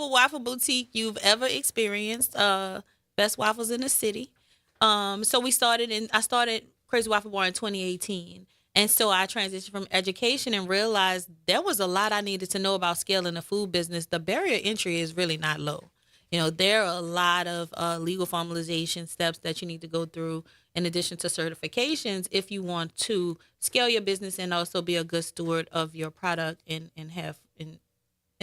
whatever waffle boutique you've ever experienced. Best waffles in the city. So I started Crazy Waffle Bar in 2018. And so I transitioned from education and realized there was a lot I needed to know about scaling the food business. The barrier entry is really not low. There are a lot of legal formalization steps that you need to go through in addition to certifications if you want to scale your business and also be a good steward of your product and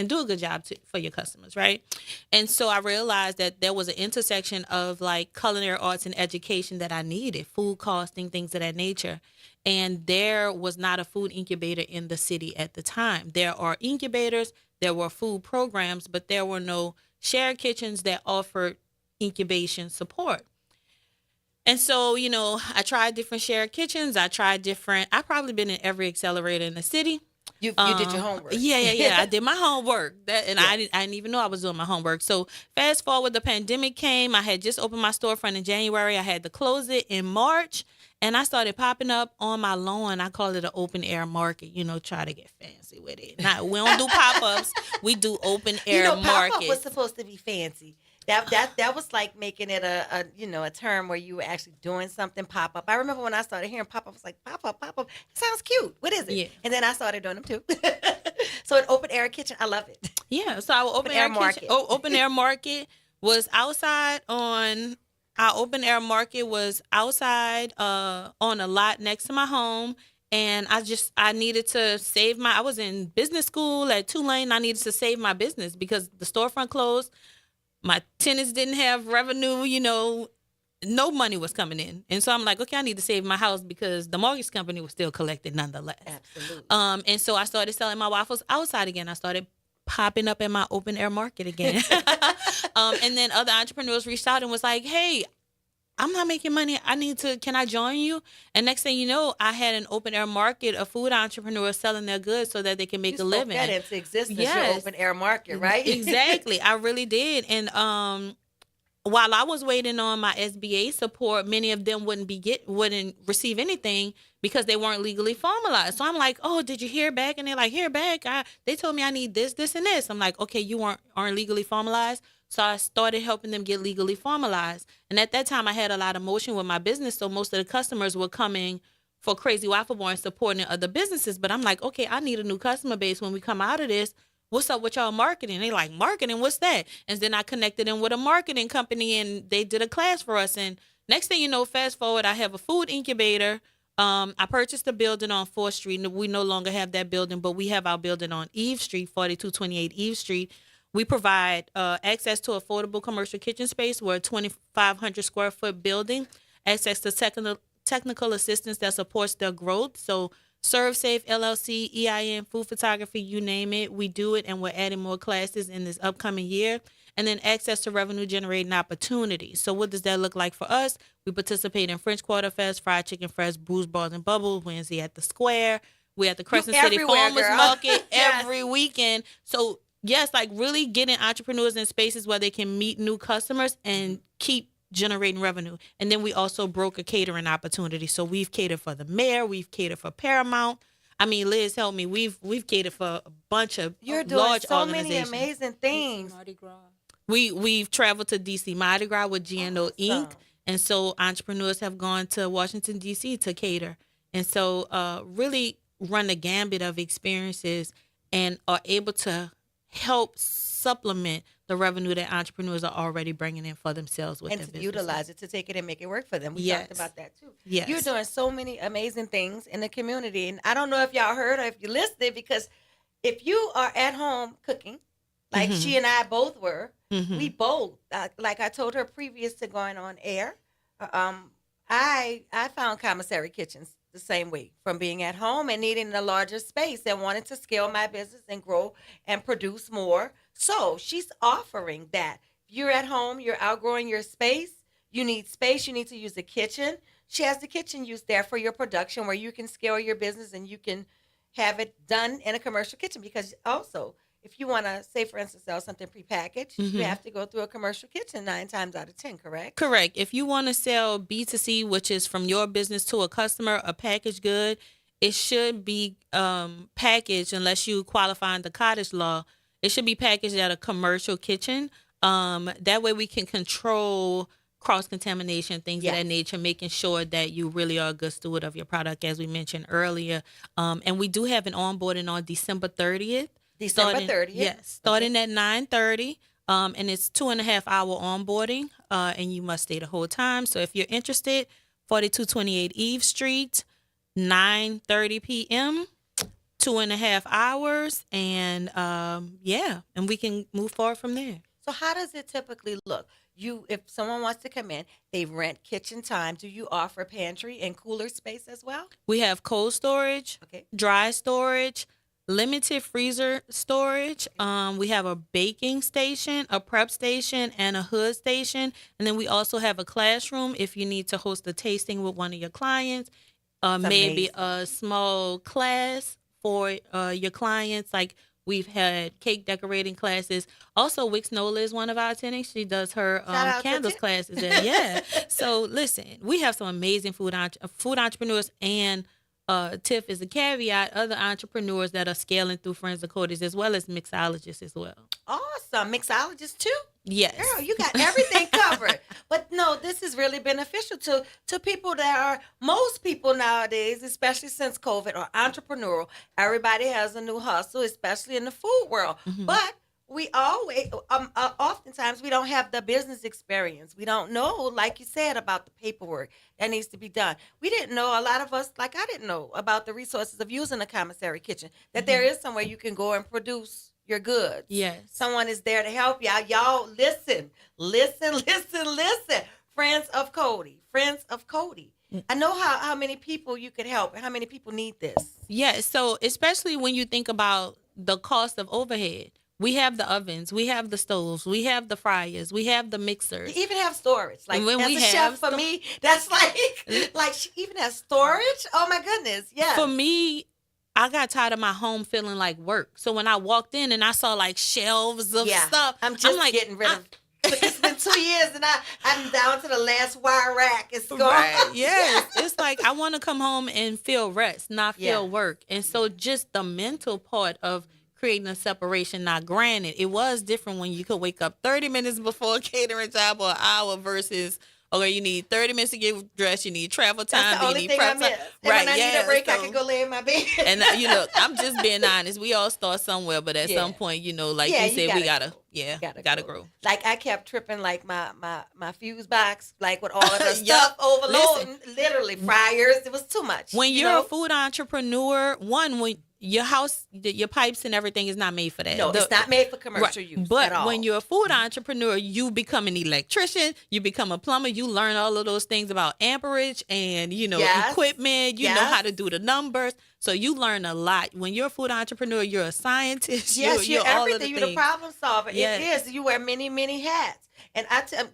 do a good job for your customers, right? And so I realized that there was an intersection of like culinary arts and education that I needed, food costing, things of that nature. And there was not a food incubator in the city at the time. There are incubators, there were food programs, but there were no shared kitchens that offered incubation support. And so, I tried different shared kitchens. I probably been in every accelerator in the city. You did your homework. Yeah. I did my homework. Yeah. I didn't even know I was doing my homework. So fast forward, the pandemic came. I had just opened my storefront in January. I had to close it in March, and I started popping up on my lawn. I call it an open air market. Try to get fancy with it. We don't do pop ups. We do open air Pop-up markets. was supposed to be fancy. That was like making it a term where you were actually doing something pop up. I remember when I started hearing pop up, I was like, pop up. It sounds cute. What is it? Yeah. And then I started doing them too. So an open air kitchen, I love it. Yeah. So our open air market. Open air market was outside on. Our open air market was outside on a lot next to my home. And I needed to I was in business school at Tulane. I needed to save my business because the storefront closed. My tenants didn't have revenue, no money was coming in. And so I'm like, okay, I need to save my house because the mortgage company was still collecting nonetheless. Absolutely. And so I started selling my waffles outside again. I started popping up in my open air market again. And then other entrepreneurs reached out and was like, hey, I'm not making money. Can I join you? And next thing you know, I had an open air market of food entrepreneurs selling their goods so that they can make a living. That into existence, yes. Your open air market, right? Exactly. I really did. And while I was waiting on my SBA support, many of them wouldn't receive anything because they weren't legally formalized. So I'm like, oh, did you hear back? And they're like, hear back. They told me I need this, this, and this. I'm like, okay, you aren't legally formalized. So I started helping them get legally formalized. And at that time, I had a lot of motion with my business. So most of the customers were coming for Crazy Waffle Bar and supporting other businesses. But I'm like, okay, I need a new customer base when we come out of this. What's up with y'all marketing? They like, marketing, what's that? And then I connected them with a marketing company and they did a class for us. And next thing you know, fast forward, I have a food incubator. I purchased a building on 4th Street. We no longer have that building, but we have our building on Eve Street, 4228 Eve Street. We provide access to affordable commercial kitchen space. We're a 2,500 square foot building, access to technical assistance that supports their growth. So ServeSafe, LLC, EIN, food photography, you name it, we do it, and we're adding more classes in this upcoming year. And then access to revenue generating opportunities. So what does that look like for us? We participate in French Quarter Fest, Fried Chicken Fest, Brews, Bars, and Bubbles, Wednesday at the Square. We're at the Crescent City Farmers Market every weekend. So yes, like really getting entrepreneurs in spaces where they can meet new customers and keep generating revenue. And then we also broker catering opportunities. So we've catered for the mayor, we've catered for Paramount. I mean, Liz, help me. We've catered for a bunch of You're doing large so organizations. many amazing things. Mardi Gras. We've traveled to DC Mardi Gras with GNO Inc. And so entrepreneurs have gone to Washington, D.C. to cater. And so really run the gambit of experiences and are able to help supplement the revenue that entrepreneurs are already bringing in for themselves with and their to business. utilize it to take it and make it work for them. We Yes. talked about that too. Yes. You're doing so many amazing things in the community, and I don't know if y'all heard or if you listened, because if you are at home cooking, like Mhm. she and I both were, Mhm. we both, like I told her previous to going on air, I found commissary kitchens the same way, from being at home and needing a larger space and wanting to scale my business and grow and produce more. So she's offering that. If you're at home, you're outgrowing your space, you need space, you need to use the kitchen. She has the kitchen used there for your production where you can scale your business and you can have it done in a commercial kitchen. Because also, if you want to, say, for instance, sell something prepackaged, Mhm. you have to go through a commercial kitchen 9 times out of 10, correct? Correct. If you want to sell B2C, which is from your business to a customer, a packaged good, it should be packaged unless you qualify under cottage law It should be packaged at a commercial kitchen. That way we can control cross contamination, things of Yes. that nature, making sure that you really are a good steward of your product, as we mentioned earlier. And we do have an onboarding on December 30th. December 30th. Yes, starting at 9:30. And it's 2.5 hour onboarding, and you must stay the whole time. So if you're interested, 4228 Eve Street, 9:30 p.m., 2.5 hours, and and we can move forward from there. So how does it typically look? If someone wants to come in, they rent kitchen time. Do you offer pantry and cooler space as well? We have cold storage, Okay. dry storage, limited freezer storage. We have a baking station, a prep station, and a hood station. And then we also have a classroom if you need to host a tasting with one of your clients, maybe a small class for your clients. Like we've had cake decorating classes. Also, Wix Nola is one of our attendings. She does her Shout out to candles Tiff. classes there. Yeah. So listen, we have some amazing food entrepreneurs, and Tiff is a caveat, other entrepreneurs that are scaling through Friends of Cody's, as well as mixologists as well. Awesome. Mixologist too? Yes. Girl, you got everything covered. But no, this is really beneficial to people that are, most people nowadays, especially since COVID, are entrepreneurial. Everybody has a new hustle, especially in the food world. Mhm. But we always, oftentimes, we don't have the business experience. We don't know, like you said, about the paperwork that needs to be done. We didn't know, a lot of us, like I didn't know about the resources of using a commissary kitchen, that there is somewhere you can go and produce your goods. Yes. Someone is there to help y'all. Y'all listen. Friends of Cody. I know how many people you could help and how many people need this. Yeah. So especially when you think about the cost of overhead, we have the ovens, we have the stoves, we have the fryers, we have the mixers. You even have storage. Like And when as we a have chef, for me, that's like she even has storage. Oh my goodness. Yeah. For me, I got tired of my home feeling like work. So when I walked in and I saw like shelves of stuff, I'm just like, getting rid of. But it's been 2 years and I'm down to the last wire rack. It's gone. Right. Yes. It's like I want to come home and feel rest, not feel Yeah. work. And so just the mental part of creating a separation. Now, granted, it was different when you could wake up 30 minutes before a catering job or an hour versus, okay, you need 30 minutes to get dressed, you need travel time, That's the you only need thing I prep miss. time. And when I need a break, I so- can go lay in my bed. And look, I'm just being honest. We all start somewhere, but at Yeah. some point, like Yeah, you you said, we gotta gotta grow. Like I kept tripping, like my fuse box, like with all of the Yup. stuff overloading, literally fryers. It was too much. When you you're know? a food entrepreneur, when your house, your pipes and everything is not made for that. No, it's not made for commercial Right. use But at all. when you're a food entrepreneur, you become an electrician, you become a plumber, you learn all of those things about amperage and, Yes. equipment, you know Yes. how to do the numbers. So you learn a lot. When you're a food entrepreneur, you're a scientist. Yes, you're all of the everything. You're the things. problem solver. Yes. It is. You wear many, many hats. And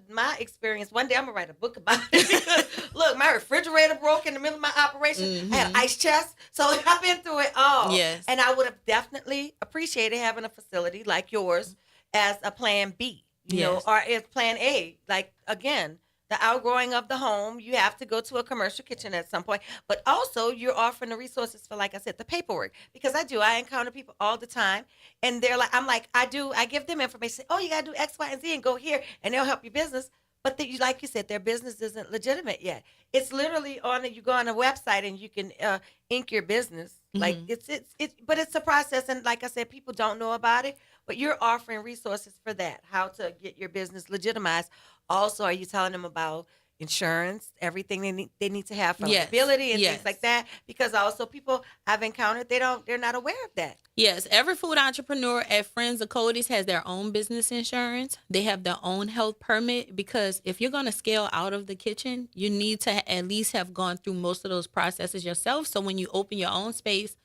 my experience, one day I'm going to write a book about it. Because, look, my refrigerator broke in the middle of my operation. I had an ice chest. So I've been through it all. Yes. And I would have definitely appreciated having a facility like yours as a plan B, Yes. or as plan A. Like, again, the outgrowing of the home, you have to go to a commercial kitchen at some point. But also, you're offering the resources for, like I said, the paperwork. Because I encounter people all the time. And they're like, I give them information. Oh, you got to do X, Y, and Z and go here. And they'll help your business. But like you said, their business isn't legitimate yet. It's literally you go on a website and you can ink your business. Like but it's a process. And like I said, people don't know about it. But you're offering resources for that, how to get your business legitimized. Also, are you telling them about insurance, everything they need to have for Yes. liability and Yes. things like that? Because also people I've encountered, they're not aware of that. Yes, every food entrepreneur at Friends of Cody's has their own business insurance. They have their own health permit, because if you're going to scale out of the kitchen, you need to at least have gone through most of those processes yourself. So when you open your own space,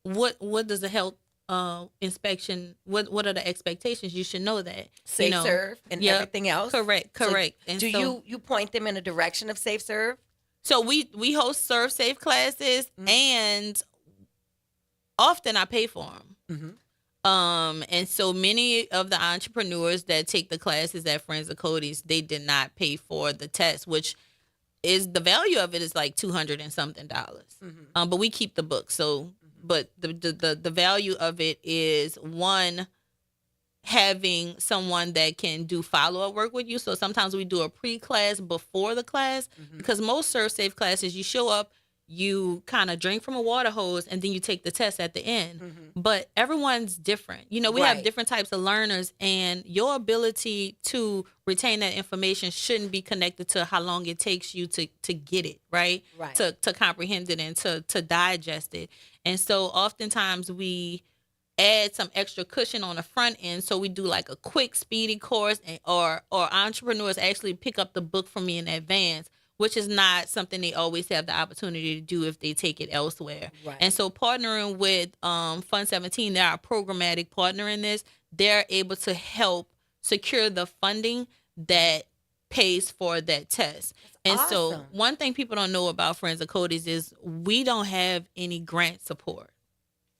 what does the health inspection, what are the expectations? You should know that. Safe serve and Yep. everything else. Correct. So And do so, you point them in a direction of safe serve? So we host Serve Safe classes, and often I pay for them. And so many of the entrepreneurs that take the classes at Friends of Cody's, they did not pay for the test, which is the value of it is like $200 and something. But we keep the book. So, but the value of it is, one, having someone that can do follow-up work with you. So sometimes we do a pre-class before the class, because most serve safe classes, you show up, you kind of drink from a water hose, and then you take the test at the end. But everyone's different. You know, we have Right. different types of learners, and your ability to retain that information shouldn't be connected to how long it takes you to get it, right? Right. To comprehend it and to digest it. And so oftentimes we add some extra cushion on the front end, so we do like a quick speedy course, and or entrepreneurs actually pick up the book from me in advance, which is not something they always have the opportunity to do if they take it elsewhere. Right. And so partnering with Fund 17, they're our programmatic partner in this. They're able to help secure the funding that pays for that test. And so awesome. one thing people don't know about Friends of Cody's is we don't have any grant support.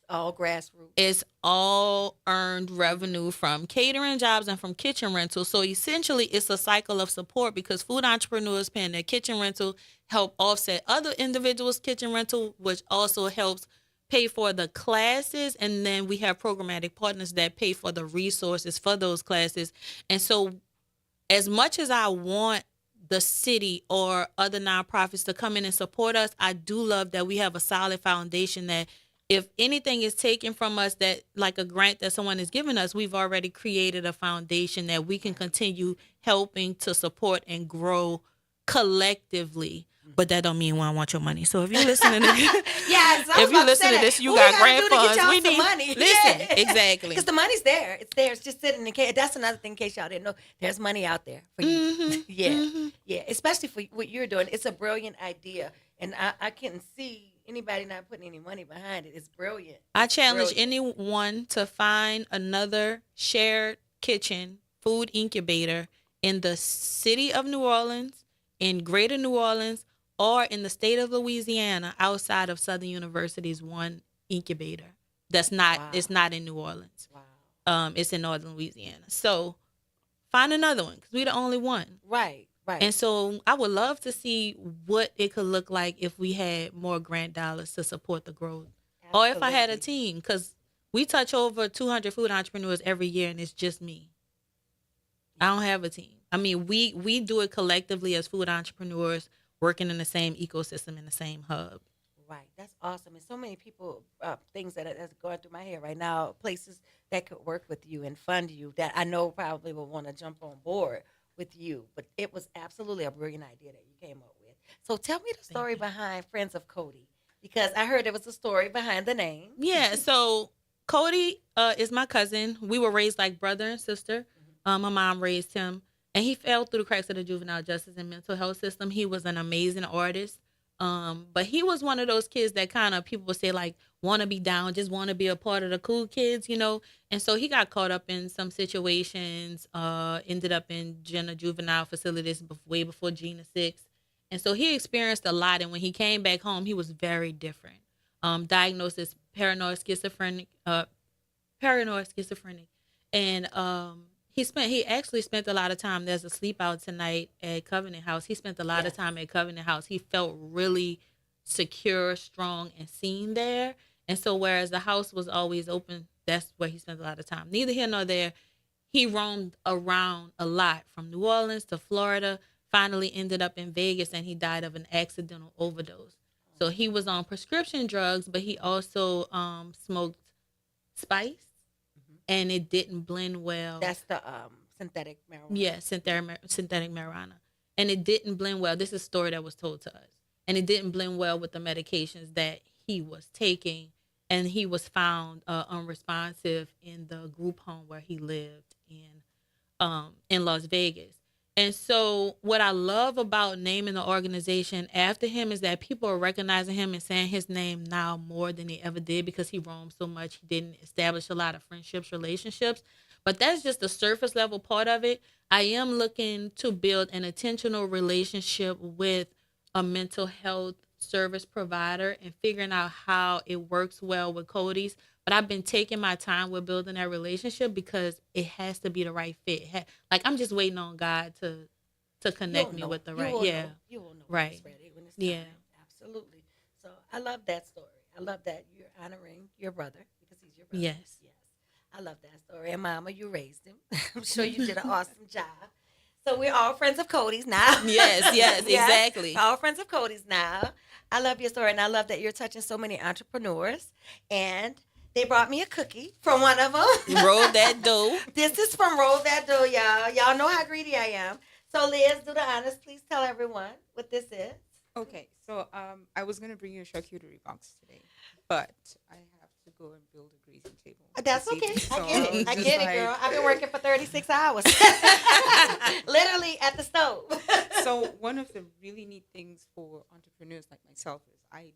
All grassroots. It's all earned revenue from catering jobs and from kitchen rentals. So essentially, it's a cycle of support, because food entrepreneurs paying their kitchen rental help offset other individuals' kitchen rental, which also helps pay for the classes. And then we have programmatic partners that pay for the resources for those classes. And so as much as I want the city or other nonprofits to come in and support us, I do love that we have a solid foundation that if anything is taken from us, that like a grant that someone is giving us, we've already created a foundation that we can continue helping to support and grow collectively. But that don't mean we don't want your money. So if you're listening to Yes, if you listen to this, you got grant funds. We need money. Listen, exactly. Because the money's there. It's there. It's just sitting in the case. That's another thing, in case y'all didn't know. There's money out there for you. Yeah. Especially for what you're doing. It's a brilliant idea. And I can't see anybody not putting any money behind it. It's brilliant. I challenge anyone to find another shared kitchen food incubator in the city of New Orleans, in Greater New Orleans, or in the state of Louisiana outside of Southern University's one incubator. That's not, it's not in New Orleans. Wow. It's in Northern Louisiana. So find another one, because we're the only one. Right. And so I would love to see what it could look like if we had more grant dollars to support the growth. Absolutely. Or if I had a team, because we touch over 200 food entrepreneurs every year, and it's just me. I don't have a team. I mean, we do it collectively as food entrepreneurs working in the same ecosystem, in the same hub. Right. That's awesome. And so many people, things that's going through my head right now, places that could work with you and fund you that I know probably will want to jump on board with you. But it was absolutely a brilliant idea that you came up with. So tell me the story behind Friends of Cody, because I heard there was a story behind the name. Yeah. So Cody is my cousin. We were raised like brother and sister. My mom raised him, and he fell through the cracks of the juvenile justice and mental health system. He was an amazing artist. But he was one of those kids that kind of people would say like want to be down, just want to be a part of the cool kids, you know. And so he got caught up in some situations, ended up in juvenile facilities way before Gina 6. And so he experienced a lot. And when he came back home, he was very different. Diagnosed as paranoid schizophrenic. And he actually spent a lot of time. There's a sleep out tonight at Covenant House. He spent a lot of time at Covenant House. He felt really secure, strong, and seen there. And so whereas the house was always open, that's where he spent a lot of time. Neither here nor there. He roamed around a lot, from New Orleans to Florida, finally ended up in Vegas, and he died of an accidental overdose. So he was on prescription drugs, but he also smoked spice. And it didn't blend well. That's the synthetic marijuana. Yeah, synthetic marijuana. And it didn't blend well. This is a story that was told to us. And it didn't blend well with the medications that he was taking. And he was found unresponsive in the group home where he lived in Las Vegas. And so what I love about naming the organization after him is that people are recognizing him and saying his name now more than they ever did, because he roamed so much. He didn't establish a lot of friendships, relationships. But that's just the surface level part of it. I am looking to build an intentional relationship with a mental health service provider and figuring out how it works well with Cody's. But I've been taking my time with building that relationship, because it has to be the right fit. Like, I'm just waiting on God to connect me with the right. You will know right. when it's ready, when it's time. Absolutely. So I love that story. I love that you're honoring your brother, because he's your brother. Yes. I love that story. And Mama, you raised him. I'm sure you did an awesome job. So we're all friends of Cody's now. Yes, yes, exactly. We're all friends of Cody's now. I love your story, and I love that you're touching so many entrepreneurs. And they brought me a cookie from one of them. Roll that dough. This is from Roll That Dough, y'all. Y'all know how greedy I am. So Liz, do the honors. Please tell everyone what this is. Okay, so I was gonna bring you a charcuterie box today, but I have to go and build a greasing table. That's this okay. evening. So I get it. I just get it, like- girl. I've been working for 36 hours. Literally at the stove. So one of the really neat things for entrepreneurs like myself is I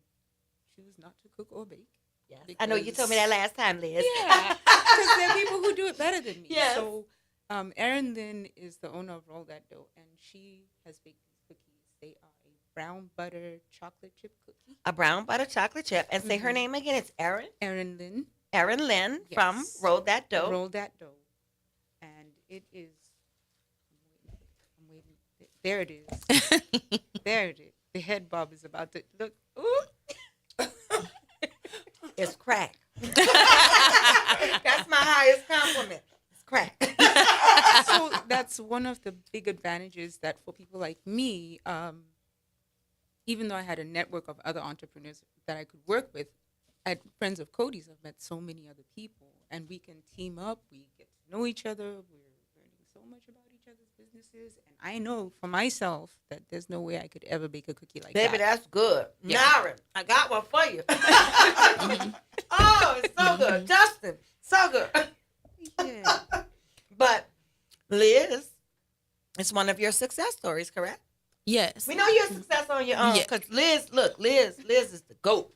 choose not to cook or bake. Yes. I know you told me that last time, Liz. Yeah, because there are people who do it better than me. Yes. So Erin Lynn is the owner of Roll That Dough, and she has baked these cookies. They are a brown butter chocolate chip cookie. A brown butter chocolate chip. And say her name again. It's Erin. Erin Lynn. Erin Lynn from Yes. Roll That Dough. Roll That Dough. And it is, I'm waiting. There it is. There it is. The head bob is about to look. Ooh. It's crack. That's my highest compliment. It's crack. So that's one of the big advantages that for people like me, even though I had a network of other entrepreneurs that I could work with, at Friends of Cody's, I've met so many other people, and we can team up. We get to know each other. We're learning so much about each other's businesses, and I know for myself that there's no way I could ever bake a cookie like Baby, that. that's good. Yeah. Naren, I got one for you. Oh, it's so good. Justin, so good. Yeah. But Liz, it's one of your success stories, correct? Yes. We know you're a success on your own Yeah. because Liz is the GOAT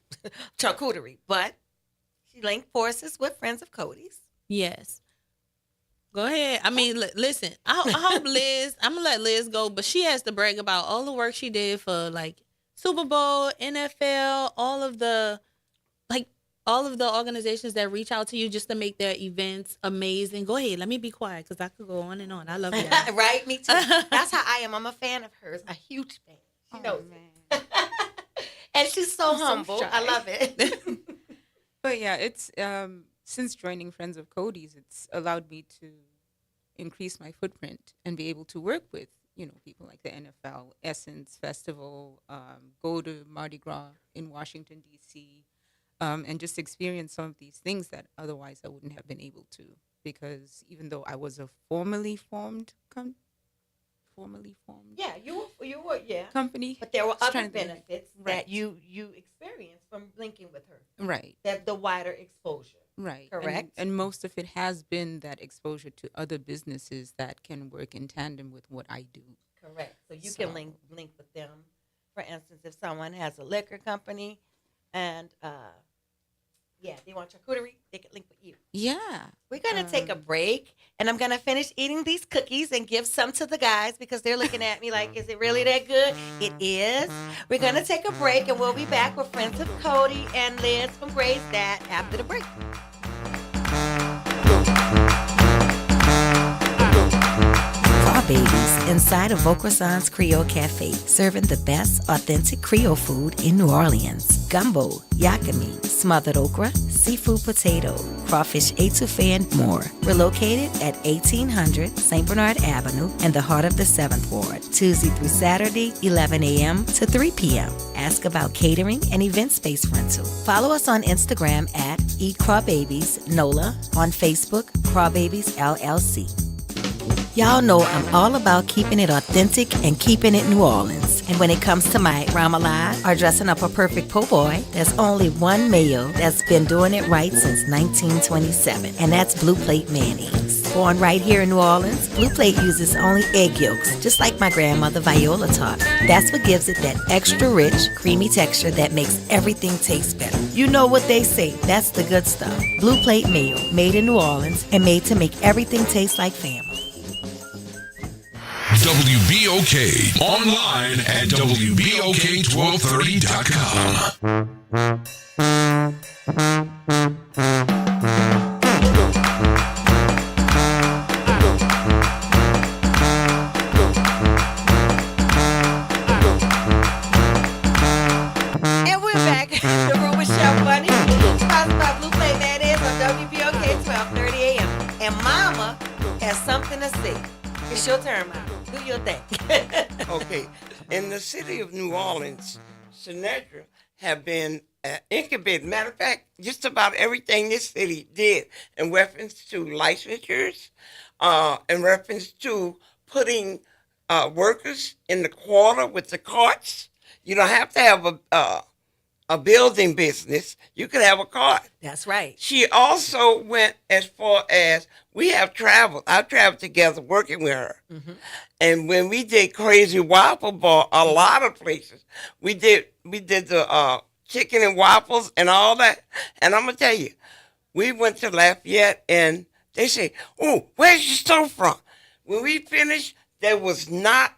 charcuterie, but she linked forces with Friends of Cody's. Yes. Go ahead. I mean, listen, I hope Liz, I'm going to let Liz go, but she has to brag about all the work she did for like Super Bowl, NFL, all of the organizations that reach out to you just to make their events amazing. Go ahead. Let me be quiet because I could go on and on. I love that. Right? Me too. That's how I am. I'm a fan of hers, a huge fan. She knows it. Man. And she's so I'm so humble. shy. I love it. But yeah, it's since joining Friends of Cody's, it's allowed me to increase my footprint and be able to work with, people like the NFL, Essence Festival, go to Mardi Gras in Washington, D.C., and just experience some of these things that otherwise I wouldn't have been able to, because even though I was a formally formed Yeah, you were, yeah. company. But there were Just other trying to think. benefits Right. that you experienced from linking with her. Right. That the wider exposure. Right. Correct. And most of it has been that exposure to other businesses that can work in tandem with what I do. Correct. So you can So- link with them. For instance, if someone has a liquor company and they want charcuterie, they can link with you. Yeah. We're gonna take a break, and I'm gonna finish eating these cookies and give some to the guys because they're looking at me like, "Is it really that good?" It is. We're gonna take a break, and we'll be back with Friends of Cody and Liz from Gray's Dad after the break. Babies inside of Vaucressan's Creole Cafe, serving the best authentic Creole food in New Orleans. Gumbo, yakami, smothered okra, seafood potato, crawfish etouffee, and more. We're located at 1800 St. Bernard Avenue in the heart of the 7th Ward, Tuesday through Saturday, 11 a.m. to 3 p.m. Ask about catering and event space rental. Follow us on Instagram at Eat Crawbabies NOLA, on Facebook, Crawbabies LLC. Y'all know I'm all about keeping it authentic and keeping it New Orleans. And when it comes to my remoulade or dressing up a perfect po' boy, there's only one mayo that's been doing it right since 1927, and that's Blue Plate mayonnaise. Born right here in New Orleans, Blue Plate uses only egg yolks, just like my grandmother Viola taught me. That's what gives it that extra rich, creamy texture that makes everything taste better. You know what they say, that's the good stuff. Blue Plate mayo, made in New Orleans and made to make everything taste like family. WBOK. Online at WBOK1230.com. And we're back. The Roux with Chef Bunny. Sponsored by Blue Plate Mayonnaise on WBOK 1230 and Mama has something to say. It's your turn, Mama. Do your thing. Okay. In the city of New Orleans, Sinatra have been incubated. Matter of fact, just about everything this city did in reference to licensures, in reference to putting workers in the quarter with the carts. You don't have to have a building business. You could have a cart. That's right. She also went as far as we have traveled. I've traveled together working with her. Mm-hmm. And when we did Crazy Waffle Bar, a lot of places, we did the chicken and waffles and all that. And I'm going to tell you, we went to Lafayette and they say, "Oh, where's your stove from?" When we finished, there was not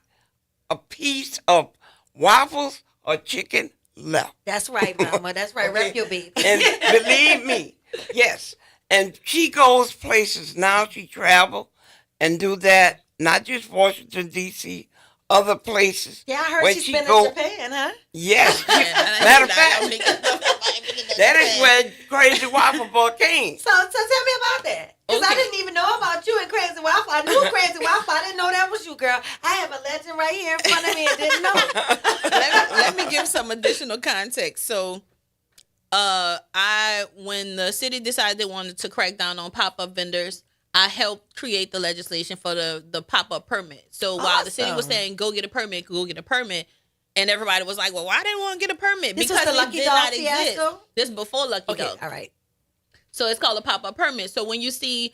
a piece of waffles or chicken left. That's right, Mama. That's right. Okay. Rep your baby. And believe me, yes. And she goes places now. She travel and do that, not just Washington, D.C., other places. Yeah, I heard where she's she been go- in Japan, huh? Yes. Yeah, Matter of fact, that is where Crazy Waffle Bar came. So tell me about that. Because I Okay. didn't even know about you and Crazy Waffle. I knew Crazy Waffle. I didn't know that was you, girl. I have a legend right here in front of me and didn't know. let me give some additional context. So, when the city decided they wanted to crack down on pop-up vendors, I helped create the legislation for the pop-up permit. So while the city was Awesome. saying go get a permit, and everybody was like, well, why didn't want to get a permit? This was the it Lucky did Dog not exist. fiasco? This before Lucky Okay, Dog. all right. So it's called a pop-up permit. So when you see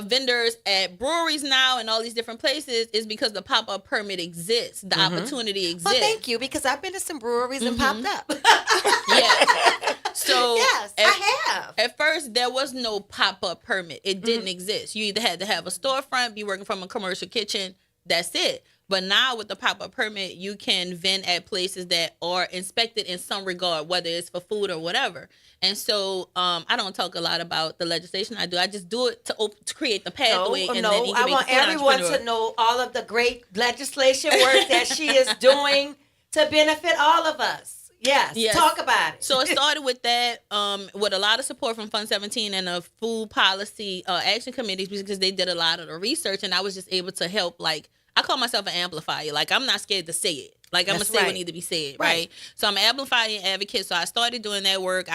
vendors at breweries now and all these different places, is because the pop-up permit exists. The opportunity exists. Well, thank you, because I've been to some breweries and popped up. Yeah. So Yes, I have. At first, there was no pop-up permit. It didn't exist. You either had to have a storefront, be working from a commercial kitchen. That's it. But now with the pop-up permit, you can vend at places that are inspected in some regard, whether it's for food or whatever. And so I don't talk a lot about the legislation I do. I just do it to create the pathway. And then No, you can I make want a food everyone entrepreneur. to know all of the great legislation work that she is doing to benefit all of us. Yes. Talk about it. So it started with that, with a lot of support from Fund 17 and the food policy action committees, because they did a lot of the research, and I was just able to help. Like, I call myself an amplifier. Like, I'm not scared to say it. Like, I'm going to That's say what right. needs to be said, Right. right? So I'm an amplifying advocate. So I started doing that work.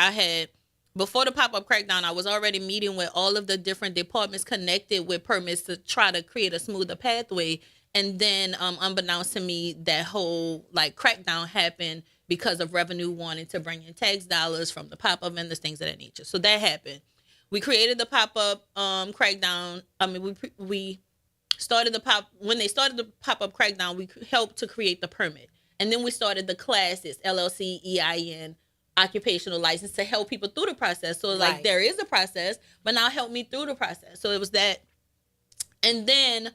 Before the pop-up crackdown, I was already meeting with all of the different departments connected with permits to try to create a smoother pathway. And then, unbeknownst to me, that whole, like, crackdown happened because of revenue wanting to bring in tax dollars from the pop-up vendors, things of that nature. So that happened. We created the pop-up crackdown. I mean, we started when they started the pop-up crackdown, we helped to create the permit. And then we started the classes, LLC, EIN, occupational license, to help people through the process. So, like, Right. there is a process, but now help me through the process. So it was that. And then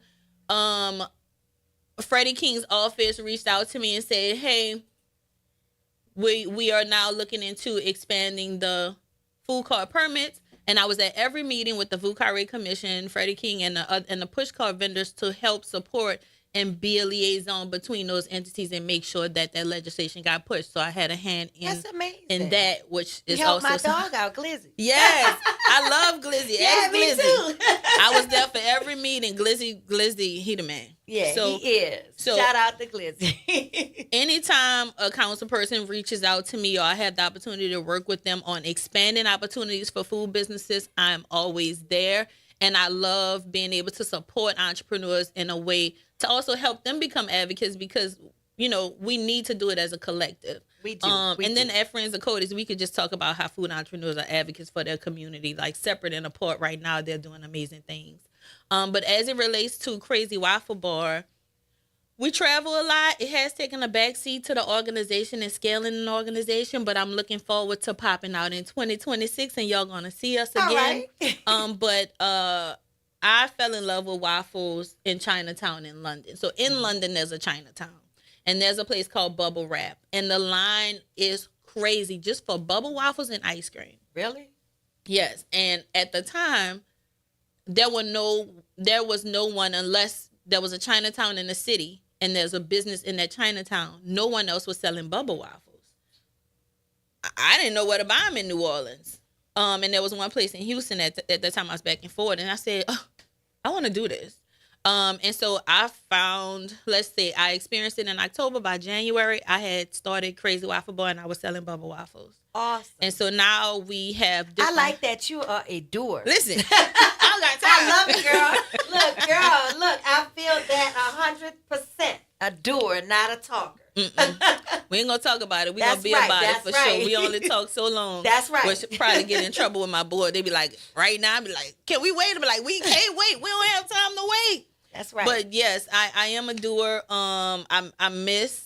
Freddie King's office reached out to me and said, hey, we are now looking into expanding the food card permits. And I was at every meeting with the Food Card Commission, Freddie King, and the push card vendors to help support and be a liaison between those entities and make sure that that legislation got pushed. So I had a hand That's amazing. in that, which You is helped also my dog out, Glizzy. Yes, I love Glizzy. Yeah, Ask me Glizzy. too. I was there for every meeting. Glizzy, he the man. Yeah, So he is. so- Shout out to Glizzy. anytime a council person reaches out to me or I have the opportunity to work with them on expanding opportunities for food businesses, I'm always there. And I love being able to support entrepreneurs in a way to also help them become advocates, because, you know, we need to do it as a collective. We do. And then at Friends of Codis, we could just talk about how food entrepreneurs are advocates for their community, like separate and apart. Right now, they're doing amazing things. But as it relates to Crazy Waffle Bar, we travel a lot. It has taken a backseat to the organization and scaling an organization, but I'm looking forward to popping out in 2026, and y'all gonna see us All again. right. But I fell in love with waffles in Chinatown in London. So in London, there's a Chinatown, and there's a place called Bubble Wrap, and the line is crazy just for bubble waffles and ice cream. Really? Yes, and at the time, there was no one, unless there was a Chinatown in the city and there's a business in that Chinatown. No one else was selling bubble waffles. I didn't know where to buy them in New Orleans. And there was one place in Houston at the time I was back and forth, and I said, oh, I want to do this. And so I found, let's say I experienced it in October. By January, I had started Crazy Waffle Bar and I was selling bubble waffles. Awesome. And so now we have I different... like that you are a doer. Listen, I don't got time. I love it, girl. Look, I feel that 100%. A doer, not a talker. We ain't gonna talk about it. We That's gonna be right, about it that's for right. sure. We only talk so long. That's right. We should probably get in trouble with my board. They be like, right now, I be like, can we wait? I be like, we can't wait. We don't have time to wait. That's right. But yes, I am a doer. I miss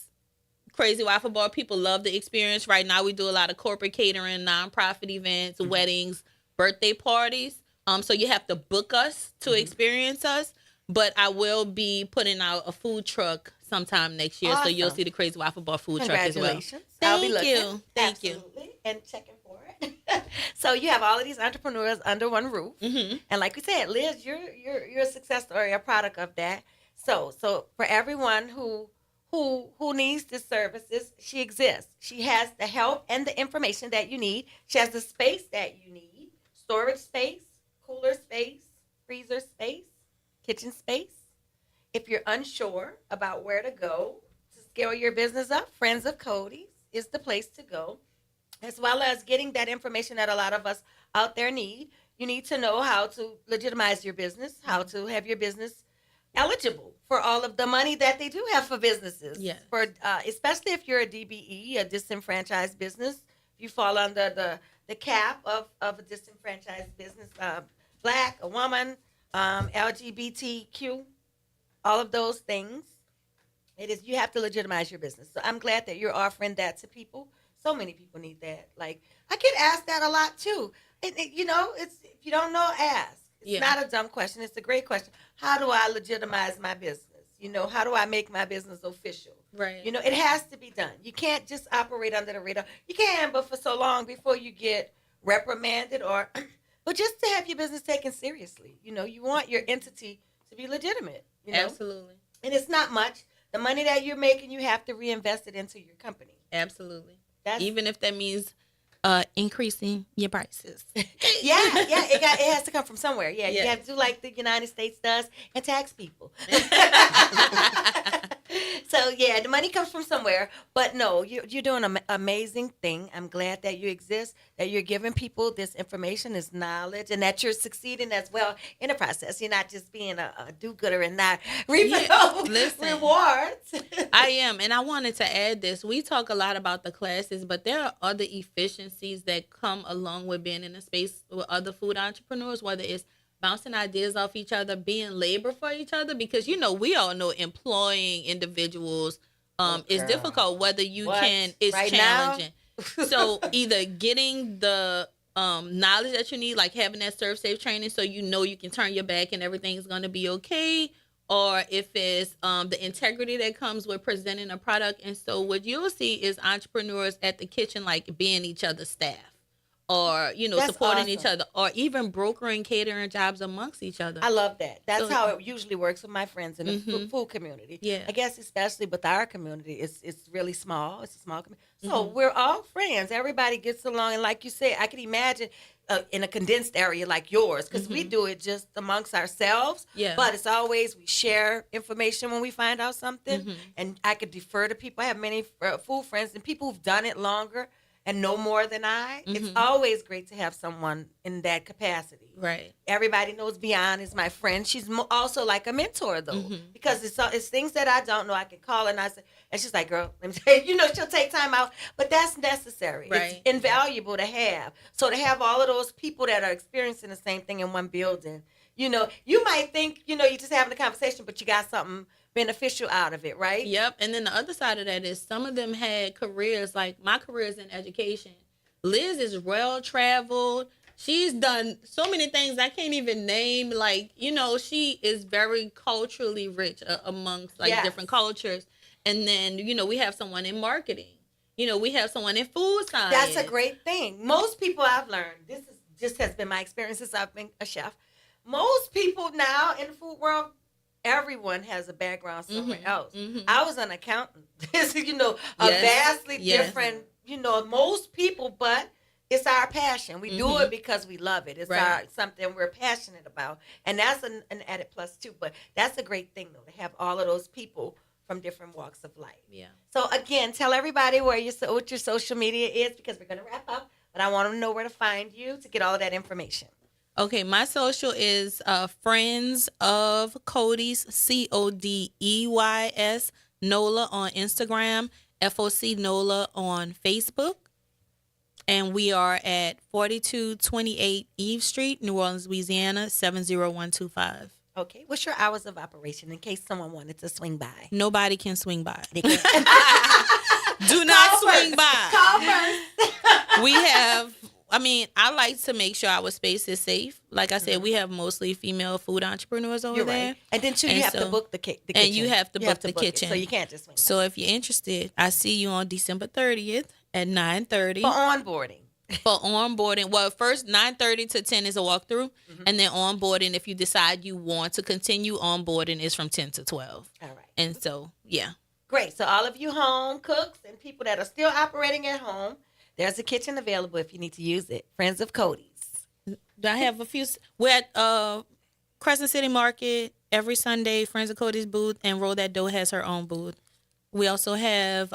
Crazy Waffle Bar. People love the experience. Right now, we do a lot of corporate catering, nonprofit events, weddings, birthday parties. So you have to book us to experience us. But I will be putting out a food truck sometime next year. So you'll Awesome. see the Crazy Waffle Bar food truck as well. Congratulations. I'll be Thank looking. you. Thank you. Absolutely. And checking for it. So you have all of these entrepreneurs under one roof. Mm-hmm. And like we said, Liz, you're a success story, a product of that. So for everyone who needs the services, she exists. She has the help and the information that you need. She has the space that you need. Storage space, cooler space, freezer space, kitchen space. If you're unsure about where to go to scale your business up, Friends of Cody's is the place to go, as well as getting that information that a lot of us out there need. You need to know how to legitimize your business, how to have your business eligible for all of the money that they do have for businesses. Yes. For especially if you're a DBE, a disenfranchised business, if you fall under the cap of a disenfranchised business, Black, a woman, LGBTQ, all of those things. You have to legitimize your business. So I'm glad that you're offering that to people. So many people need that. Like, I get asked that a lot too. It's if you don't know, ask. It's not a dumb question. It's a great question. How do I legitimize my business? How do I make my business official? Right. It has to be done. You can't just operate under the radar. You can, but for so long before you get reprimanded but just to have your business taken seriously. You want your entity to be legitimate. Absolutely. And it's not much. The money that you're making, you have to reinvest it into your company. Absolutely. That's, Even if that means increasing your prices. yeah, it has to come from somewhere. Yeah, you have to do like the United States does and tax people. So yeah, the money comes from somewhere. But no, you're doing an amazing thing. I'm glad that you exist, that you're giving people this information, this knowledge, and that you're succeeding as well in the process. You're not just being a do-gooder and not reaping rewards. I am, and I wanted to add this. We talk a lot about the classes, but there are other efficiencies that come along with being in a space with other food entrepreneurs, whether it's bouncing ideas off each other, being labor for each other, because we all know employing individuals is difficult, whether you it's right challenging. So either getting the knowledge that you need, like having that serve safe training so you can turn your back and everything's going to be okay, or if it's the integrity that comes with presenting a product. And so what you'll see is entrepreneurs at the kitchen, like being each other's staff, or That's supporting awesome. each other, or even brokering catering jobs amongst each other. I love that. That's So- how it usually works with my friends in the food community. Yeah. I guess especially with our community, it's really small. It's a small community. So we're all friends. Everybody gets along. And like you said, I can imagine in a condensed area like yours, because we do it just amongst ourselves. Yeah. But it's always we share information when we find out something. And I could defer to people. I have many food friends and people who've done it longer and know more than I. It's always great to have someone in that capacity. Right. Everybody knows Beyond is my friend. She's also like a mentor, though, because it's things that I don't know. I can call her and I say, and she's like, "Girl, let me tell you." She'll take time out, but that's necessary. Right. It's invaluable to have. So to have all of those people that are experiencing the same thing in one building, you might think, you're just having a conversation, but you got something beneficial out of it, right? Yep. And then the other side of that is some of them had careers, like my career is in education. Liz is well traveled. She's done so many things I can't even name. Like, she is very culturally rich amongst different cultures. And then, we have someone in marketing. We have someone in food science. That's a great thing. Most people I've learned, just has been my experience since I've been a chef. Most people now in the food world, everyone has a background somewhere else. I was an accountant. A vastly different, most people, but it's our passion. We do it because we love it. It's Right. something we're passionate about, and that's an added plus too. But that's a great thing though, to have all of those people from different walks of life. Yeah. So again, tell everybody what your social media is, because we're gonna wrap up. But I want them to know where to find you to get all of that information. Okay, my social is Friends of Cody's, CODEYS, NOLA on Instagram, FOC NOLA on Facebook. And we are at 4228 Eve Street, New Orleans, Louisiana, 70125. Okay, what's your hours of operation in case someone wanted to swing by? Nobody can swing by. They can- Do not Call swing first. by. Call first. We have, I mean, I like to make sure our space is safe. Like I said, we have mostly female food entrepreneurs over You're there. right. And then too, you And have to so- book the kitchen. and you have to book the it, kitchen. so you can't just swing. So if you're interested, I see you on December 30th at 9:30 for onboarding. for onboarding. Well, first 9:30 to 10 is a walkthrough, and then onboarding, if you decide you want to continue, onboarding is from 10 to 12. All right. And so, yeah. Great. So all of you home cooks and people that are still operating at home, there's a kitchen available if you need to use it. Friends of Cody's. I have a few. We're at Crescent City Market every Sunday. Friends of Cody's booth, and Roll That Dough has her own booth. We also have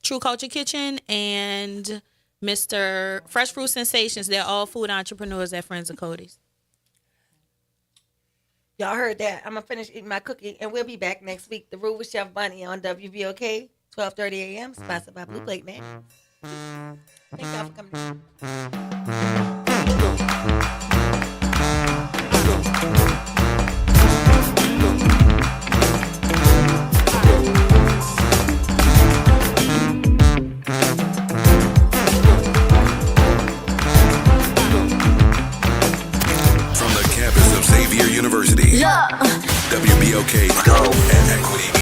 True Culture Kitchen and Mr. Fresh Fruit Sensations. They're all food entrepreneurs at Friends of Cody's. Y'all heard that. I'm going to finish eating my cookie, and we'll be back next week. The Roux with Chef Bunny on WBOK, 12:30 a.m., sponsored by Blue Plate Man. Thank y'all for coming. From the campus of Xavier University, WBOK Go and Equity